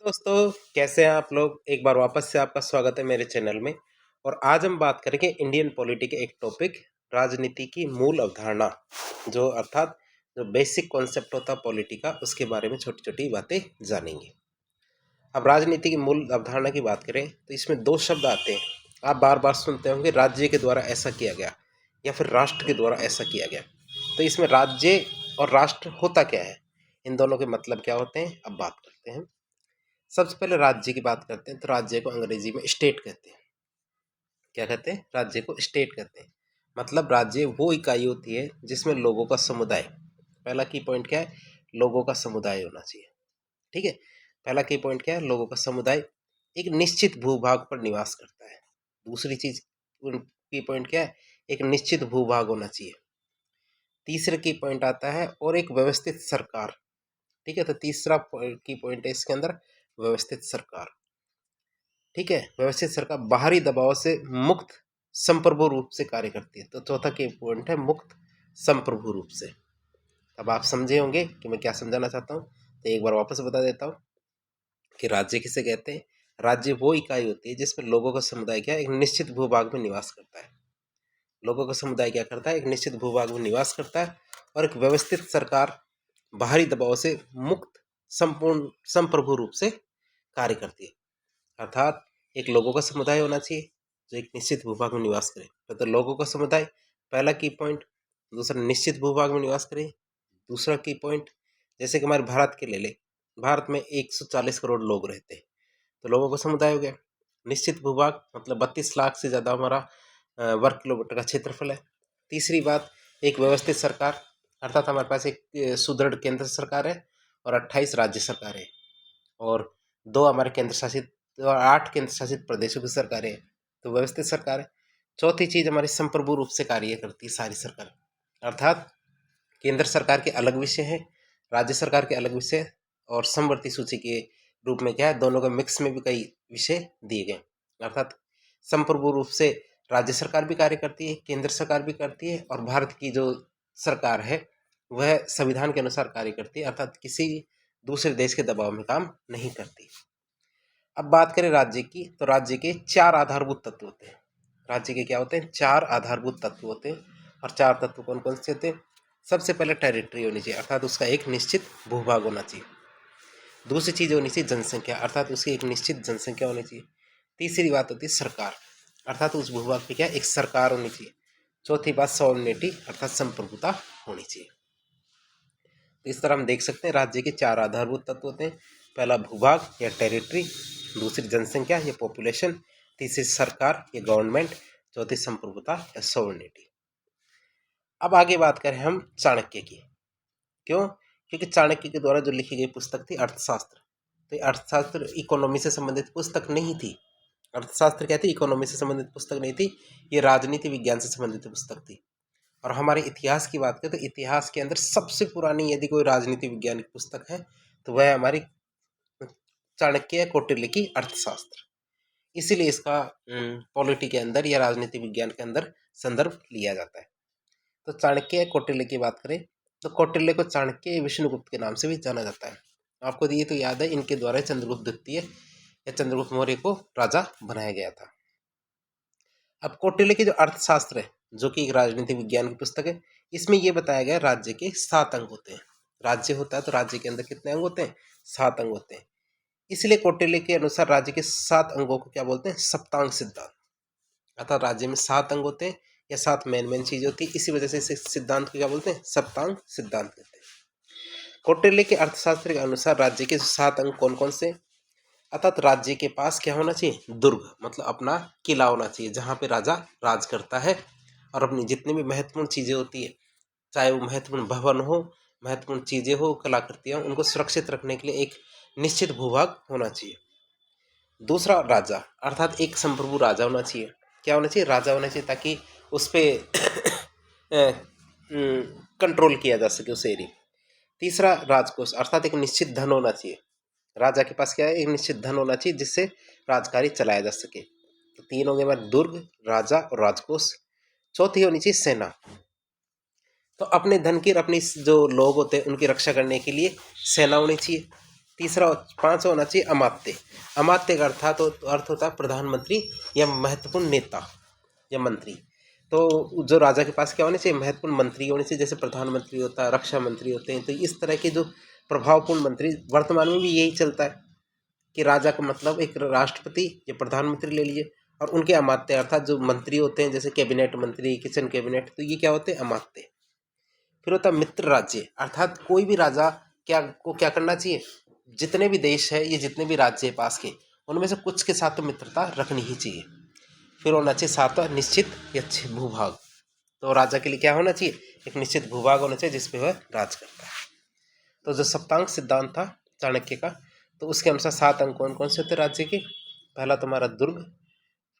दोस्तों, कैसे हैं आप लोग? एक बार वापस से आपका स्वागत है मेरे चैनल में। और आज हम बात करेंगे इंडियन पॉलिटी के एक टॉपिक, राजनीति की मूल अवधारणा, जो अर्थात जो बेसिक कॉन्सेप्ट होता है पॉलिटी का, उसके बारे में छोटी छोटी बातें जानेंगे। अब राजनीति की मूल अवधारणा की बात करें तो इसमें दो शब्द आते हैं। आप बार बार सुनते होंगे, राज्य के द्वारा ऐसा किया गया या फिर राष्ट्र के द्वारा ऐसा किया गया। तो इसमें राज्य और राष्ट्र होता क्या है, इन दोनों के मतलब क्या होते हैं, अब बात करते हैं। सबसे पहले राज्य की बात करते हैं तो राज्य को अंग्रेजी में स्टेट कहते हैं। क्या कहते हैं? राज्य को स्टेट कहते हैं। मतलब राज्य वो इकाई होती है जिसमें लोगों का समुदाय, पहला की पॉइंट क्या है, लोगों का समुदाय होना चाहिए। ठीक है, पहला की पॉइंट क्या है, लोगों का समुदाय एक निश्चित भूभाग पर निवास करता है। दूसरी चीज की पॉइंट क्या है, एक निश्चित भूभाग होना चाहिए। तीसरे की पॉइंट आता है और एक व्यवस्थित सरकार। ठीक है, तो तीसरा की पॉइंट है इसके अंदर, व्यवस्थित सरकार। ठीक है, व्यवस्थित सरकार बाहरी दबाव से मुक्त संप्रभु रूप से कार्य करती है। तो चौथा की पॉइंट है मुक्त संप्रभु रूप से। अब आप समझे होंगे कि मैं क्या समझाना चाहता हूँ, तो एक बार वापस बता देता हूँ कि राज्य किसे कहते हैं। राज्य वो इकाई होती है जिसमें लोगों का समुदाय क्या है, एक निश्चित भूभाग में निवास करता है। लोगों का समुदाय क्या करता है, एक निश्चित भूभाग में निवास करता है और एक व्यवस्थित सरकार बाहरी दबाव से मुक्त संपूर्ण संप्रभु रूप से कार्य करती है। अर्थात एक लोगों का समुदाय होना चाहिए जो एक निश्चित भूभाग में निवास करे। तो लोगों का समुदाय पहला की पॉइंट। दूसरा, निश्चित भूभाग में निवास करे, दूसरा की पॉइंट। जैसे कि हमारे भारत के ले ले, भारत में 140 करोड़ लोग रहते हैं, तो लोगों का समुदाय हो गया। निश्चित भूभाग मतलब 32 लाख से ज़्यादा हमारा वर्ग किलोमीटर का क्षेत्रफल है। तीसरी बात, एक व्यवस्थित सरकार, अर्थात हमारे पास एक सुदृढ़ केंद्र सरकार है और 28 राज्य सरकार है और दो हमारे केंद्र शासित और 8 केंद्र शासित प्रदेशों की सरकारें हैं, तो व्यवस्थित सरकार है। चौथी चीज, हमारी संप्रभु रूप से कार्य करती है सारी सरकार, अर्थात केंद्र सरकार के अलग विषय हैं, राज्य सरकार के अलग विषय, और समवर्ती सूची के रूप में क्या है, दोनों के मिक्स में भी कई विषय दिए गए। अर्थात संप्रभु रूप से राज्य सरकार भी कार्य करती है, केंद्र सरकार भी करती है, और भारत की जो सरकार है वह संविधान के अनुसार कार्य करती है, अर्थात किसी दूसरे देश के दबाव में काम नहीं करती। अब बात करें राज्य की, तो राज्य के 4 आधारभूत तत्व होते हैं। राज्य के क्या होते हैं, 4 आधारभूत तत्व होते हैं। और 4 तत्व कौन कौन से होते हैं? सबसे पहले टेरिटरी होनी चाहिए, अर्थात उसका एक निश्चित भूभाग होना चाहिए। दूसरी चीज होनी चाहिए जनसंख्या, अर्थात उसकी एक निश्चित जनसंख्या होनी चाहिए। तीसरी बात होती है सरकार, अर्थात उस भूभाग पे क्या, एक सरकार होनी चाहिए। चौथी बात सॉवरेनिटी, अर्थात संप्रभुता होनी चाहिए। तो इस तरह हम देख सकते हैं राज्य के 4 आधारभूत तत्व होते हैं। पहला भूभाग या टेरिटरी, दूसरी जनसंख्या या पॉपुलेशन, तीसरी सरकार या गवर्नमेंट, चौथी संप्रभुता या सॉवरेनिटी। अब आगे बात करें हम चाणक्य की। क्यों? क्योंकि चाणक्य के द्वारा जो लिखी गई पुस्तक थी अर्थशास्त्र, तो अर्थशास्त्र इकोनॉमी से संबंधित पुस्तक नहीं थी। अर्थशास्त्र क्या थी, इकोनॉमी से संबंधित पुस्तक नहीं थी, ये राजनीति विज्ञान से संबंधित पुस्तक थी। और हमारे इतिहास की बात करें तो इतिहास के अंदर सबसे पुरानी यदि कोई राजनीति विज्ञान की पुस्तक है तो वह हमारी चाणक्य कौटिल्य की अर्थशास्त्र। इसीलिए इसका पॉलिटी के अंदर या राजनीति विज्ञान के अंदर संदर्भ लिया जाता है। तो चाणक्य कौटिल्य की बात करें तो कौटिल्य को चाणक्य विष्णुगुप्त के नाम से भी जाना जाता है। आपको ये तो याद है, इनके द्वारा चंद्रगुप्त द्वितीय या चंद्रगुप्त मौर्य को राजा बनाया गया था। अब कौटिल्य की जो अर्थशास्त्र है, जो कि एक राजनीति विज्ञान की पुस्तक है, इसमें यह बताया गया राज्य के 7 अंग होते हैं। राज्य होता है तो राज्य के अंदर कितने अंग होते हैं, 7 अंग होते हैं। इसलिए कौटिल्य के अनुसार राज्य के 7 अंगों को क्या बोलते हैं, सप्तांग सिद्धांत। अर्थात राज्य में 7 अंग होते हैं या 7 मेन चीजें होती है, इसी वजह से इस सिद्धांत को क्या बोलते हैं, सप्तांग सिद्धांत कहते हैं। कौटिल्य के अर्थशास्त्र के अनुसार राज्य के 7 अंग कौन कौन से, अर्थात राज्य के पास क्या होना चाहिए, दुर्ग मतलब अपना किला होना चाहिए, जहाँ पे राजा राज करता है और अपनी जितनी भी महत्वपूर्ण चीजें होती है, चाहे वो महत्वपूर्ण भवन हो, महत्वपूर्ण चीजें हो, कलाकृतियां, उनको सुरक्षित रखने के लिए एक निश्चित भूभाग होना चाहिए। दूसरा, राजा, अर्थात एक संप्रभु राजा होना चाहिए। क्या होना चाहिए, राजा होना चाहिए, ताकि उस पर कंट्रोल किया जा सके उस एरिया। तीसरा, राजकोष, अर्थात एक निश्चित धन होना चाहिए। राजा के पास क्या है, एक निश्चित धन होना चाहिए जिससे राजकार्य चलाया जा सके। तो 3 हो गए हमारे, दुर्ग, राजा और राजकोष। चौथी होनी चाहिए सेना। तो अपने धन की और अपनी जो लोग होते हैं उनकी रक्षा करने के लिए सेना होनी चाहिए। तीसरा 5वां होना चाहिए अमात्य। अमात्य का अर्थ होता है प्रधानमंत्री या महत्वपूर्ण नेता या मंत्री। तो जो राजा के पास क्या होने चाहिए, महत्वपूर्ण मंत्री होने चाहिए, जैसे प्रधानमंत्री होता है, रक्षा मंत्री होते हैं। तो इस तरह के जो प्रभावपूर्ण मंत्री, वर्तमान में भी यही चलता है कि राजा का मतलब एक राष्ट्रपति या प्रधानमंत्री ले लीजिए, और उनके अमात्य अर्थात जो मंत्री होते हैं, जैसे कैबिनेट मंत्री, किचन कैबिनेट, तो ये क्या होते हैं, अमात्य। फिर होता है मित्र राज्य, अर्थात कोई भी राजा क्या करना चाहिए, जितने भी देश है, ये जितने भी राज्य है पास के, उनमें से कुछ के साथ तो मित्रता रखनी ही चाहिए। फिर होना चाहिए 7वां निश्चित या भूभाग। तो राजा के लिए क्या होना चाहिए, एक निश्चित भूभाग होना चाहिए जिसपे वह राज करता है। तो जो सप्तांग सिद्धांत था चाणक्य का, तो उसके अनुसार 7 अंक कौन कौन से होते राज्य के, पहला तुम्हारा दुर्ग,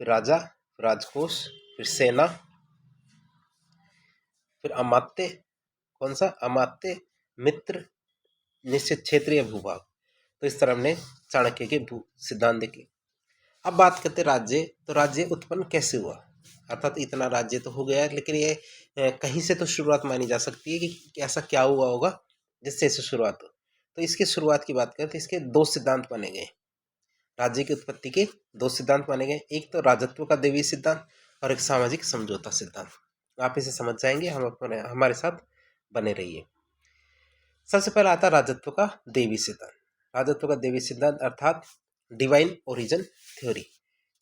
फिर राजा, राजकोष, फिर सेना, फिर अमात्य, कौन सा अमात्य, मित्र, निश्चित क्षेत्रीय भूभाग। तो इस तरह हमने चाणक्य के भू सिद्धांत देखे। अब बात करते राज्य। तो राज्य उत्पन्न कैसे हुआ, अर्थात इतना राज्य तो हो गया, लेकिन ये कहीं से तो शुरुआत मानी जा सकती है कि ऐसा क्या हुआ होगा जिससे इसे शुरुआत हो। तो इसकी शुरुआत की बात करें तो इसके 2 सिद्धांत माने गए। राज्य की उत्पत्ति के 2 सिद्धांत माने गए, एक तो राजत्व का देवी सिद्धांत और एक सामाजिक समझौता सिद्धांत। आप इसे समझ जाएंगे, हमारे साथ बने रहिए। सबसे पहला आता राजत्व का देवी सिद्धांत। राजत्व का देवी सिद्धांत अर्थात डिवाइन ओरिजिन थ्योरी।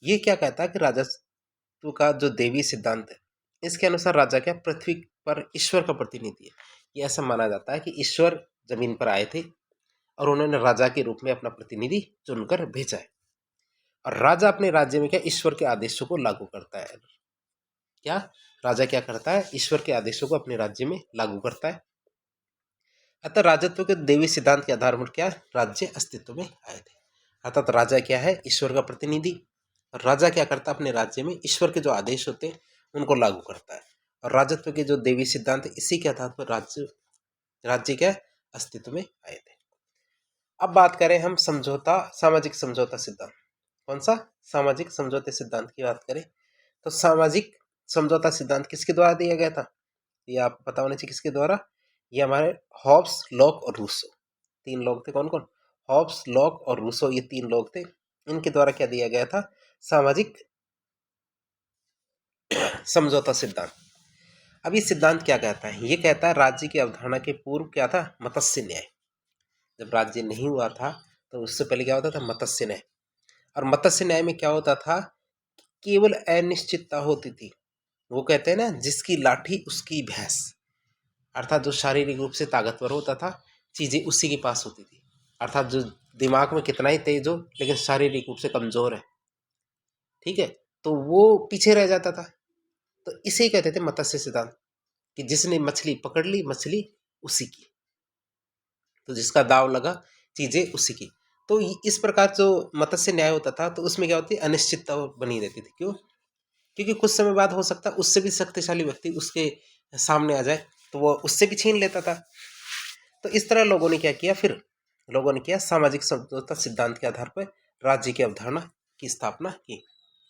ये क्या कहता है कि राजत्व का जो देवी सिद्धांत है, इसके अनुसार राजा क्या पृथ्वी पर ईश्वर का प्रतिनिधि है। ये ऐसा माना जाता है कि ईश्वर जमीन पर आए थे और उन्होंने राजा के रूप में अपना प्रतिनिधि चुनकर भेजा है, और राजा अपने राज्य में क्या ईश्वर के आदेशों को लागू करता है। क्या राजा क्या करता है, ईश्वर के आदेशों को अपने राज्य में लागू करता है। अतः राजत्व के देवी सिद्धांत के आधार पर क्या राज्य अस्तित्व में आए थे। अर्थात राजा क्या है, ईश्वर का प्रतिनिधि, और राजा क्या करता है, अपने राज्य में ईश्वर के जो आदेश होते हैं उनको लागू करता है। और राजत्व के जो देवी सिद्धांत है, इसी के आधार पर राज्य क्या अस्तित्व में आए थे। अब बात करें हम सामाजिक समझौता सिद्धांत। कौन सा, सामाजिक समझौते सिद्धांत की बात करें तो सामाजिक समझौता सिद्धांत किसके द्वारा दिया गया था, ये आपको पता होना चाहिए किसके द्वारा। ये हमारे हॉब्स, लॉक और रूसो, 3 लोग थे। कौन कौन, हॉब्स, लॉक और रूसो, ये 3 लोग थे। इनके द्वारा क्या दिया गया था, सामाजिक समझौता सिद्धांत। अब ये सिद्धांत क्या कहता है, ये कहता है राज्य की अवधारणा के पूर्व क्या था, मत्स्य न्याय। जब राज्य नहीं हुआ था तो उससे पहले क्या होता था, मत्स्य न्याय। और मत्स्य न्याय में क्या होता था, केवल अनिश्चितता होती थी। वो कहते हैं ना, जिसकी लाठी उसकी भैंस, अर्थात जो शारीरिक रूप से ताकतवर होता था, चीजें उसी के पास होती थी। अर्थात जो दिमाग में कितना ही तेज हो लेकिन शारीरिक रूप से कमजोर है, ठीक है, तो वो पीछे रह जाता था। तो इसे कहते थे मत्स्य सिद्धांत, कि जिसने मछली पकड़ ली, मछली उसी की, तो जिसका दाव लगा, चीजें उसी की। तो इस प्रकार जो मत्स्य न्याय होता था, तो उसमें क्या होती है, अनिश्चितता बनी रहती थी। क्यों, क्योंकि कुछ समय बाद हो सकता है उससे भी शक्तिशाली व्यक्ति उसके सामने आ जाए, तो वो उससे भी छीन लेता था। तो इस तरह लोगों ने क्या किया, फिर लोगों ने किया सामाजिक समझौता सिद्धांत के आधार पर राज्य की अवधारणा की स्थापना की।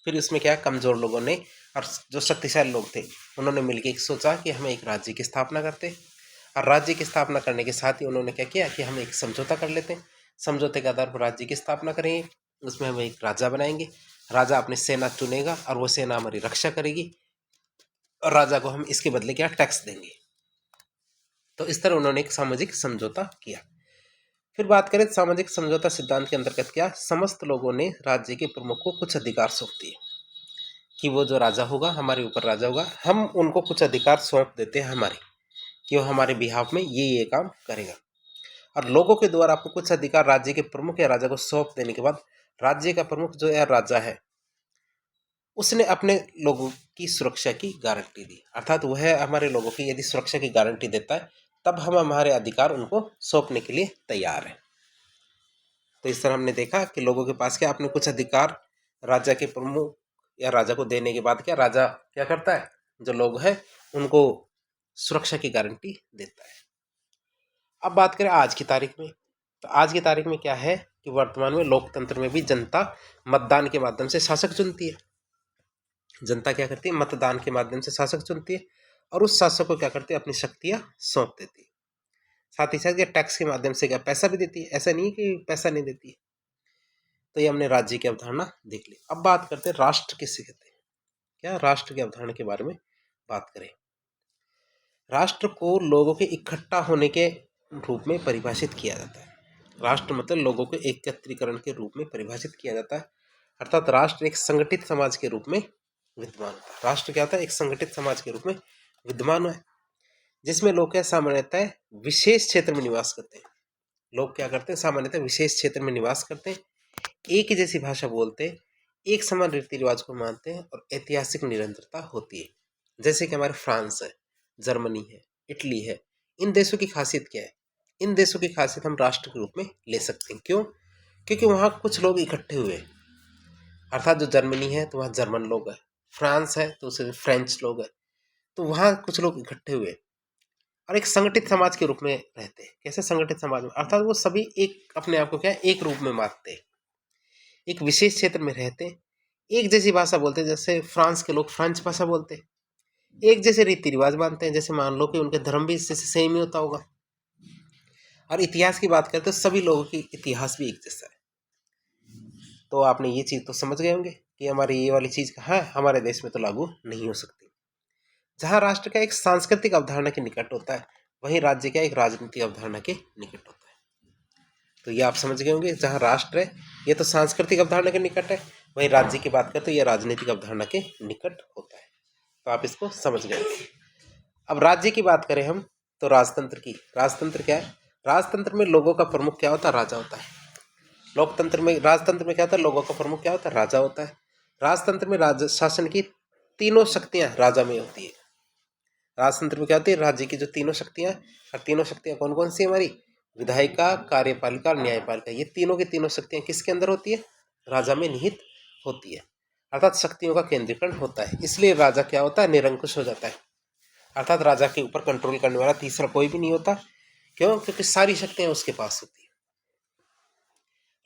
फिर इसमें क्या, कमजोर लोगों ने और जो शक्तिशाली लोग थे उन्होंने मिलकर सोचा कि हमें एक राज्य की स्थापना करते हैं। और राज्य की स्थापना करने के साथ ही उन्होंने क्या किया कि हम एक समझौता कर लेते हैं। समझौते के आधार पर राज्य की स्थापना करेंगे, उसमें हम एक राजा बनाएंगे, राजा अपनी सेना चुनेगा और वो सेना हमारी रक्षा करेगी, और राजा को हम इसके बदले क्या टैक्स देंगे। तो इस तरह उन्होंने एक सामाजिक समझौता किया। फिर बात करें सामाजिक समझौता सिद्धांत के अंतर्गत क्या, समस्त लोगों ने राज्य के प्रमुख को कुछ अधिकार सौंप दिए, कि वो जो राजा होगा, हमारे ऊपर राजा होगा, हम उनको कुछ अधिकार सौंप देते हैं हमारे, कि वो हमारे बिहाफ में ये काम करेगा। और लोगों के द्वारा आपको कुछ अधिकार राज्य के प्रमुख या राजा को सौंप देने के बाद, राज्य का प्रमुख जो है राजा है, उसने अपने लोगों की सुरक्षा की गारंटी दी। अर्थात वह हमारे लोगों की यदि सुरक्षा की गारंटी देता है, तब हम हमारे अधिकार उनको सौंपने के लिए तैयार हैं। तो इस तरह हमने देखा कि लोगों के पास क्या, अपने कुछ अधिकार राजा के प्रमुख या राजा को देने के बाद क्या, राजा क्या करता है, जो लोग हैं उनको सुरक्षा की गारंटी देता है। अब बात करें आज की तारीख में, तो आज की तारीख में क्या है कि वर्तमान में लोकतंत्र में भी जनता मतदान के माध्यम से शासक चुनती है। जनता क्या करती है, मतदान के माध्यम से शासक चुनती है, और उस शासक को क्या करती है, अपनी शक्तियां सौंप देती है। साथ ही साथ क्या टैक्स के माध्यम से क्या पैसा भी देती है, ऐसा नहीं कि पैसा नहीं देती है। तो ये हमने राज्य की अवधारणा देख ली। अब बात करते हैं राष्ट्र किसे कहते हैं, क्या राष्ट्र की अवधारणा के बारे में बात करें। राष्ट्र को लोगों के इकट्ठा होने के रूप में परिभाषित किया जाता है। राष्ट्र मतलब लोगों के एकत्रीकरण के रूप में परिभाषित किया जाता है, अर्थात राष्ट्र एक संगठित समाज के रूप में विद्यमान होता है। राष्ट्र क्या होता है, एक संगठित समाज के रूप में विद्यमान है, जिसमें लोग क्या सामान्यतः विशेष क्षेत्र में निवास करते हैं। लोग क्या करते हैं, सामान्यतः विशेष क्षेत्र में निवास करते हैं, एक ही जैसी भाषा बोलते हैं, एक समान रीति रिवाज को मानते हैं और ऐतिहासिक निरंतरता होती है। जैसे कि हमारे फ्रांस है, जर्मनी है, इटली है, इन देशों की खासियत क्या है, इन देशों की खासियत हम राष्ट्र के रूप में ले सकते हैं। क्यों? क्योंकि वहाँ कुछ लोग इकट्ठे हुए, अर्थात जो जर्मनी है तो वहाँ जर्मन लोग हैं, फ्रांस है तो उसमें फ्रेंच लोग हैं, तो वहाँ कुछ लोग इकट्ठे हुए और एक संगठित समाज के रूप में रहते हैं। कैसे संगठित समाज में, अर्थात वो सभी एक अपने आप को क्या है, एक रूप में मानते हैं, एक विशेष क्षेत्र में रहते हैं, एक जैसी भाषा बोलते हैं। जैसे फ्रांस के लोग फ्रेंच भाषा बोलते हैं, एक जैसे रीति रिवाज मानते हैं, जैसे मान लो कि उनके धर्म भी इससे सेम ही होता होगा। और इतिहास की बात करते हैं तो सभी लोगों की इतिहास भी एक जैसा है। तो आपने ये चीज़ तो समझ गए होंगे कि हमारी ये वाली चीज़ कहाँ है, हमारे देश में तो लागू नहीं हो सकती। जहाँ राष्ट्र का एक सांस्कृतिक अवधारणा के निकट होता है, वहीं राज्य का एक राजनीतिक अवधारणा के निकट होता है। तो ये आप समझ गए होंगे, जहाँ राष्ट्र है ये तो सांस्कृतिक अवधारणा के निकट है, वहीं राज्य की बात करें तो ये राजनीतिक अवधारणा के निकट होता है। तो आप इसको समझ गए। अब राज्य की बात करें हम तो राजतंत्र की। राजतंत्र क्या है, राजतंत्र में लोगों का प्रमुख क्या होता है, राजा होता है। लोकतंत्र में, राजतंत्र में क्या होता है, लोगों का प्रमुख क्या होता है, राजा होता है। राजतंत्र में राज्य शासन की तीनों शक्तियां राजा में होती है। राजतंत्र में क्या होती है, राज्य की जो तीनों शक्तियां, और तीनों शक्तियां कौन कौन सी हमारी, विधायिका, कार्यपालिका और न्यायपालिका, ये तीनों की तीनों शक्तियां किसके अंदर होती है, राजा में निहित होती है। अर्थात शक्तियों का केंद्रीकरण होता है, इसलिए राजा क्या होता है, निरंकुश हो जाता है। अर्थात राजा के ऊपर कंट्रोल करने वाला तीसरा कोई भी नहीं होता। क्यों? क्योंकि सारी शक्तियां उसके पास होती है।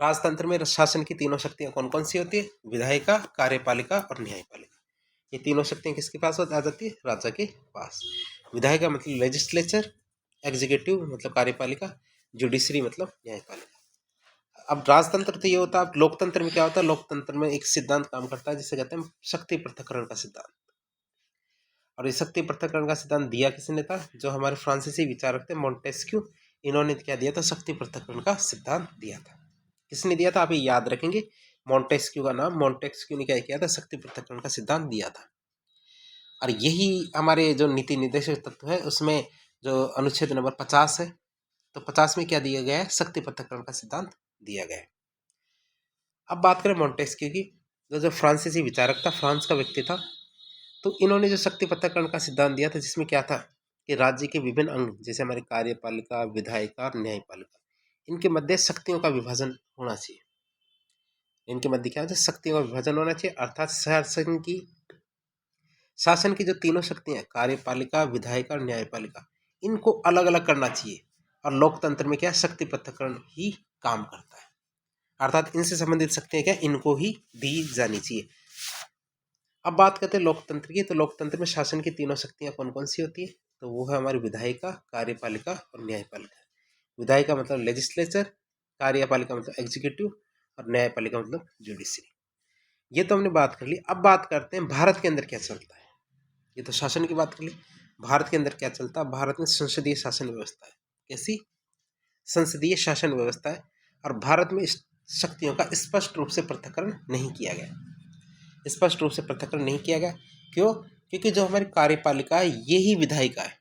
राजतंत्र में शासन की तीनों शक्तियां कौन कौन सी होती है, विधायिका, कार्यपालिका और न्यायपालिका। ये तीनों शक्तियां किसके पास आ जाती है, राजा के पास। विधायिका मतलब लेजिस्लेचर, एग्जीक्यूटिव मतलब कार्यपालिका, जुडिशरी मतलब न्यायपालिका। अब राजतंत्र तो ये होता है। अब लोकतंत्र में क्या होता है, लोकतंत्र में एक सिद्धांत काम करता है जिसे कहते हैं शक्ति पृथक्करण का सिद्धांत। और इस शक्ति पृथक्करण का सिद्धांत दिया किसने था, जो हमारे फ्रांसीसी विचारक थे मोंटेस्क्यू, इन्होंने क्या दिया था, शक्ति पृथक्करण का सिद्धांत दिया था। किसने दिया था, आप ये याद रखेंगे, मोंटेस्क्यू का नाम, मोंटेस्क्यू ने क्या किया था, शक्ति पृथक्करण का सिद्धांत दिया था। और यही हमारे जो नीति निर्देशक तत्व है उसमें जो अनुच्छेद नंबर 50 है, तो 50 में क्या दिया गया है, शक्ति पृथक्करण का सिद्धांत दिया गया है। अब बात करें मोंटेस्क्यू की, जो फ्रांसीसी विचारक था, फ्रांस का व्यक्ति था, तो इन्होंने जो शक्ति पृथक्करण का सिद्धांत दिया था, जिसमें क्या था कि राज्य के विभिन्न अंग जैसे हमारी कार्यपालिका, विधायिका और न्यायपालिका, इनके मध्य शक्तियों का विभाजन होना चाहिए। इनके मध्य क्या होता है, शक्तियों का विभाजन होना चाहिए। अर्थात शासन की जो तीनों शक्तियां, कार्यपालिका, विधायिका और न्यायपालिका, इनको अलग अलग करना चाहिए। और लोकतंत्र में क्या, शक्ति पृथक्करण ही काम करता है। अर्थात इनसे संबंधित शक्तियां क्या, इनको ही दी जानी चाहिए। अब बात करते हैं लोकतंत्र की, तो लोकतंत्र में शासन की तीनों शक्तियां कौन कौन सी होती है, तो वो है हमारी विधायिका, कार्यपालिका और न्यायपालिका। विधायिका मतलब लेजिस्लेचर, कार्यपालिका मतलब एग्जीक्यूटिव और न्यायपालिका मतलब जुडिशरी। ये तो हमने बात कर ली। अब बात करते हैं भारत के अंदर क्या चलता है। ये तो शासन की बात कर ली, भारत के अंदर क्या चलता है। भारत में संसदीय शासन व्यवस्था है। कैसी, संसदीय शासन व्यवस्था है। और भारत में इस शक्तियों का स्पष्ट रूप से पृथक्करण नहीं किया गया, स्पष्ट रूप से पृथक्करण नहीं किया गया। क्यों? क्योंकि जो हमारी कार्यपालिका है ये ही विधायिका है,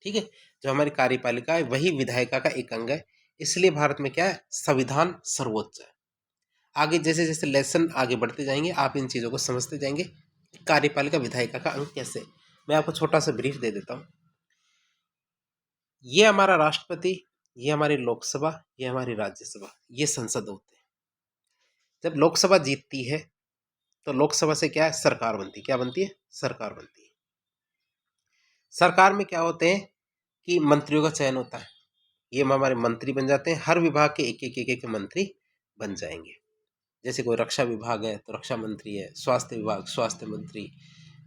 ठीक है, जो हमारी कार्यपालिका है वही विधायिका का एक अंग है। इसलिए भारत में क्या है, संविधान सर्वोच्च है। आगे जैसे जैसे लेसन आगे बढ़ते जाएंगे आप इन चीज़ों को समझते जाएंगे, कार्यपालिका विधायिका का अंग कैसे। मैं आपको छोटा सा ब्रीफ दे देता हूँ। ये हमारा राष्ट्रपति, ये हमारी लोकसभा, ये हमारी राज्यसभा, ये संसद होते हैं। जब लोकसभा जीतती है तो लोकसभा से क्या है, सरकार बनती है। क्या बनती है, सरकार बनती है। सरकार में क्या होते हैं कि मंत्रियों का चयन होता है, ये हमारे मंत्री बन जाते हैं। हर विभाग के एक एक मंत्री बन जाएंगे। जैसे कोई रक्षा विभाग है तो रक्षा मंत्री है, स्वास्थ्य विभाग स्वास्थ्य मंत्री,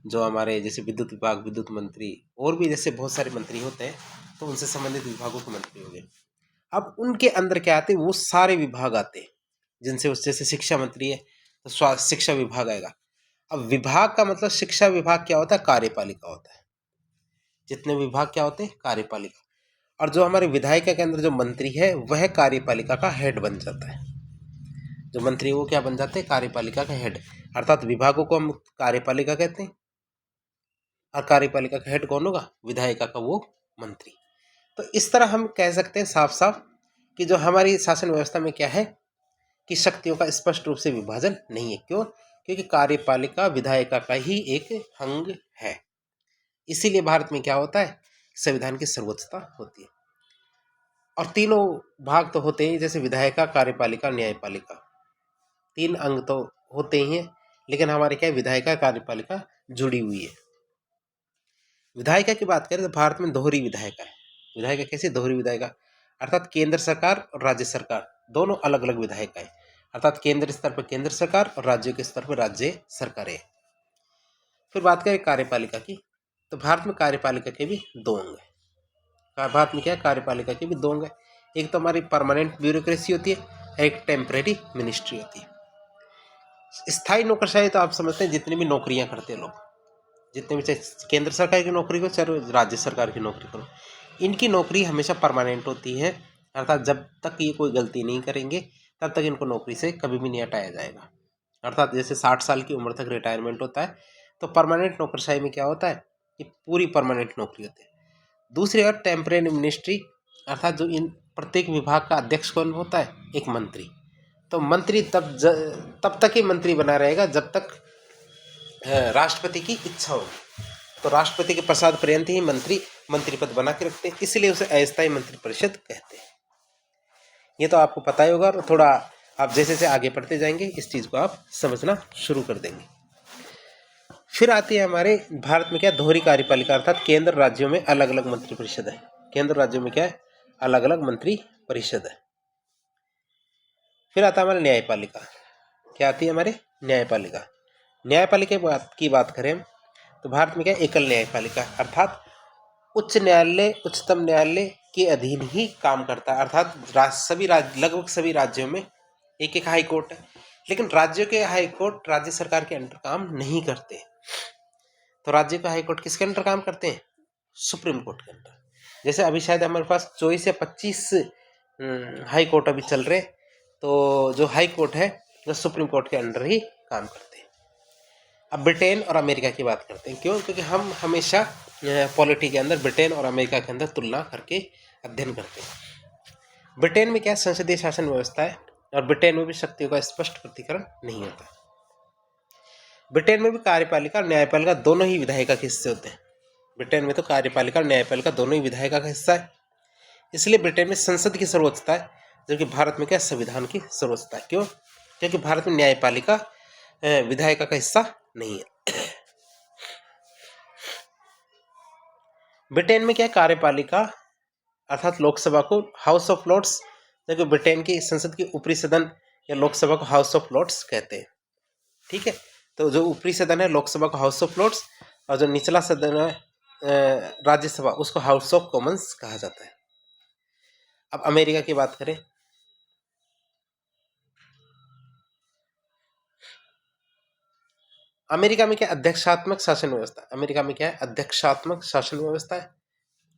जो हमारे जैसे विद्युत विभाग विद्युत मंत्री, और भी जैसे बहुत सारे मंत्री होते हैं। तो उनसे संबंधित विभागों के मंत्री हो गए। अब उनके अंदर क्या आते हैं, वो सारे विभाग आते हैं जिनसे, जैसे शिक्षा मंत्री है तो स्वास्थ्य शिक्षा विभाग आएगा। अब विभाग का मतलब शिक्षा विभाग क्या होता है, कार्यपालिका होता है। जितने विभाग क्या होते हैं, कार्यपालिका। और जो हमारे विधायिका के अंदर जो मंत्री है वह कार्यपालिका का हेड बन जाता है। जो मंत्री वो क्या बन जाते हैं, कार्यपालिका का हेड। अर्थात विभागों को हम कार्यपालिका कहते हैं और कार्यपालिका का हेड कौन होगा, विधायिका का वो मंत्री। तो इस तरह हम कह सकते हैं साफ साफ कि जो हमारी शासन व्यवस्था में क्या है कि शक्तियों का स्पष्ट रूप से विभाजन नहीं है। क्यों? क्योंकि कार्यपालिका विधायिका का ही एक अंग है। इसीलिए भारत में क्या होता है, संविधान की सर्वोच्चता होती है। और तीनों भाग तो होते हैं, जैसे विधायिका, कार्यपालिका, न्यायपालिका, 3 अंग तो होते ही हैं। लेकिन हमारे क्या है, विधायिका कार्यपालिका जुड़ी हुई है। विधायिका की बात करें तो भारत में दोहरी विधायिका है। विधायिका कैसी, दोहरी विधायिका, अर्थात केंद्र सरकार और राज्य सरकार दोनों अलग अलग विधायिका है। अर्थात केंद्र स्तर पर केंद्र सरकार और राज्यों के स्तर पर राज्य सरकारें। फिर बात करें कार्यपालिका की, तो भारत में कार्यपालिका के भी 2 अंग है। भारत में क्या है, कार्यपालिका के भी 2 अंग है। एक तो हमारी परमानेंट ब्यूरोक्रेसी होती है, एक टेम्परेरी मिनिस्ट्री होती है। स्थायी नौकरशाही तो आप समझते हैं, जितनी भी नौकरियां करते हैं लोग, जितने भी, चाहे केंद्र सरकार की नौकरी करो चाहे राज्य सरकार की नौकरी करो, इनकी नौकरी हमेशा परमानेंट होती है। अर्थात जब तक ये कोई गलती नहीं करेंगे तब तक इनको नौकरी से कभी भी नहीं हटाया जाएगा। अर्थात जैसे 60 साल की उम्र तक रिटायरमेंट होता है, तो परमानेंट नौकरशाही में क्या होता है कि पूरी परमानेंट नौकरी होती है। दूसरी ओर टेम्परेरी मिनिस्ट्री, अर्थात जो इन प्रत्येक विभाग का अध्यक्ष कौन होता है, एक मंत्री। तो मंत्री तब तक ही मंत्री बना रहेगा जब तक राष्ट्रपति की इच्छा होगी। तो राष्ट्रपति के प्रसाद पर्यंत ही मंत्री पद बना के रखते हैं, इसलिए उसे अस्थायी मंत्रिपरिषद कहते हैं। ये तो आपको पता ही होगा, और थोड़ा आप जैसे जैसे आगे पढ़ते जाएंगे इस चीज़ को आप समझना शुरू कर देंगे। फिर आती है हमारे भारत में क्या, दोहरी कार्यपालिका, अर्थात केंद्र राज्यों में अलग अलग मंत्रिपरिषद है। केंद्र राज्यों में क्या है, अलग अलग मंत्री परिषद है। फिर आता है हमारे न्यायपालिका। क्या आती है हमारे, न्यायपालिका। न्यायपालिका की बात करें तो भारत में क्या, एकल न्यायपालिका, अर्थात उच्च न्यायालय, उच्चतम न्यायालय के अधीन ही काम करता है। अर्थात लगभग सभी राज्यों में एक एक हाई कोर्ट है, लेकिन राज्यों के हाई कोर्ट राज्य सरकार के अंडर काम नहीं करते। तो राज्य के हाई कोर्ट किसके अंडर काम करते हैं, सुप्रीम कोर्ट के अंडर। जैसे अभी शायद हमारे पास 24 या 25 हाई कोर्ट अभी चल रहे, तो जो हाई कोर्ट है वो सुप्रीम कोर्ट के अंडर ही काम करते हैं। अब ब्रिटेन और अमेरिका की बात करते हैं। क्यों? क्योंकि हम हमेशा पॉलिटी के अंदर ब्रिटेन और अमेरिका के अंदर तुलना करके अध्ययन करते हैं। ब्रिटेन में क्या संसदीय शासन व्यवस्था है, और ब्रिटेन में भी शक्तियों का स्पष्ट प्रतिकरण नहीं होता। ब्रिटेन में भी कार्यपालिका और न्यायपालिका दोनों ही विधायिका के हिस्से होते हैं। ब्रिटेन में तो कार्यपालिका और न्यायपालिका दोनों ही विधायिका का हिस्सा है, इसलिए ब्रिटेन में संसद की सर्वोच्चता है, जबकि भारत में क्या, संविधान की सर्वोच्चता है। क्यों? क्योंकि भारत में न्यायपालिका विधायिका का हिस्सा नहीं है। ब्रिटेन में क्या, कार्यपालिका अर्थात लोकसभा को हाउस ऑफ लॉर्ड्स, जबकि ब्रिटेन की संसद की ऊपरी सदन या लोकसभा को हाउस ऑफ लॉर्ड्स कहते हैं। ठीक है, तो जो ऊपरी सदन है लोकसभा को हाउस ऑफ लॉर्ड्स, और जो निचला सदन है राज्यसभा, उसको हाउस ऑफ कॉमन्स कहा जाता है। अब अमेरिका की बात करें, अमेरिका में क्या, अध्यक्षात्मक शासन व्यवस्था। अमेरिका में क्या है, अध्यक्षात्मक शासन व्यवस्था है,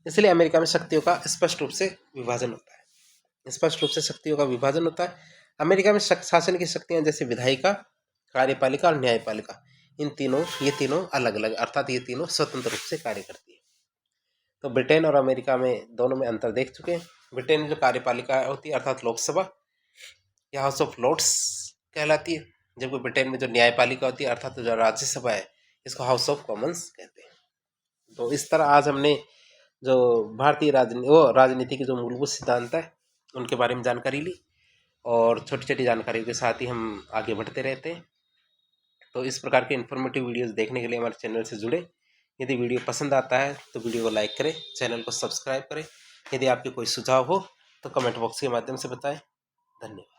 इसलिए अमेरिका में शक्तियों का स्पष्ट रूप से विभाजन होता है। स्पष्ट रूप से शक्तियों का विभाजन होता है। अमेरिका में शासन की शक्तियां जैसे विधायिका, कार्यपालिका और न्यायपालिका, ये तीनों अलग अलग, अर्थात ये तीनों स्वतंत्र रूप से कार्य करती है। तो ब्रिटेन और अमेरिका में दोनों में अंतर देख चुके हैं। ब्रिटेन में जो कार्यपालिका होती है अर्थात लोकसभा या हाउस ऑफ लॉर्ड्स कहलाती है, जबकि ब्रिटेन में जो न्यायपालिका होती है अर्थात जो राज्यसभा है, इसको हाउस ऑफ कॉमन्स कहते हैं। तो इस तरह आज हमने जो भारतीय राजनीति के जो मूलभूत सिद्धांत है उनके बारे में जानकारी ली, और छोटी छोटी जानकारियों के साथ ही हम आगे बढ़ते रहते हैं। तो इस प्रकार के इन्फॉर्मेटिव वीडियोस देखने के लिए हमारे चैनल से जुड़े। यदि वीडियो पसंद आता है तो वीडियो को लाइक करें, चैनल को सब्सक्राइब करें। यदि आपके कोई सुझाव हो तो कमेंट बॉक्स के माध्यम से बताएं। धन्यवाद।